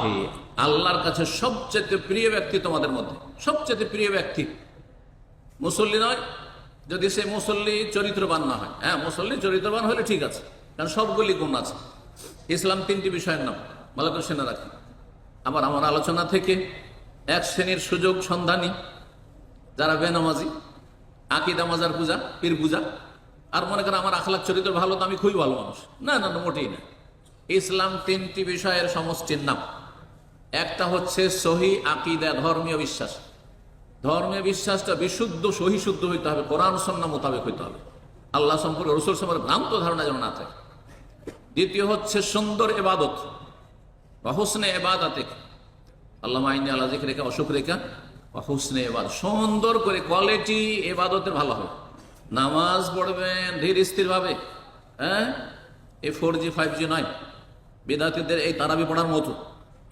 এই আল্লাহর কাছে সবচেয়ে প্রিয় ব্যক্তি তোমাদের মধ্যে, সবচেয়ে প্রিয় ব্যক্তি মুসল্লি নয়, যদি সে মুসল্লি চরিত্রবান না হয়। হ্যাঁ, মুসল্লি চরিত্রবান হলে ঠিক আছে, কারণ সবগুলি গুণ আছে। ইসলাম তিনটি বিষয়ের নাম, ভালো করে শুনে রাখি। আবার আমার আলোচনা থেকে এক শ্রেণীর সুযোগ সন্ধানী যারা বেনামাজি, আকিদা মাজার পূজা, পীর পূজা, আর মনে করেন আমার আখলাক চরিত্র ভালো তো আমি খুবই ভালো মানুষ, না না না, মোটেই না। ইসলাম তিনটি বিষয়ের সমষ্টির নাম। একটা হচ্ছে সহি আকিদা, ধর্মীয় বিশ্বাস। ধর্মীয় বিশ্বাসটা বিশুদ্ধ সহি শুদ্ধ হইতে হবে, কোরআন সুন্নাহ মোতাবেক হইতে হবে, আল্লাহ সম্পর্কে, রসুল সম্পর্কে ভ্রান্ত ধারণা যেন না থাকে। দ্বিতীয় হচ্ছে সুন্দর ইবাদত বা হুসনে ইবাদতে, আল্লাহুম্মা ইন্নী আলা যিকরিকা ওয়া শুকরিকা ওয়া হুসনে ইবাদত, সুন্দর করে কোয়ালিটি ইবাদতের ভালো হবে। নামাজ পড়বেন ধীর স্থির ভাবে, হ্যাঁ, এই 4G 5G নয়, বিদাতীদের এই তারাবি পড়ার মতো।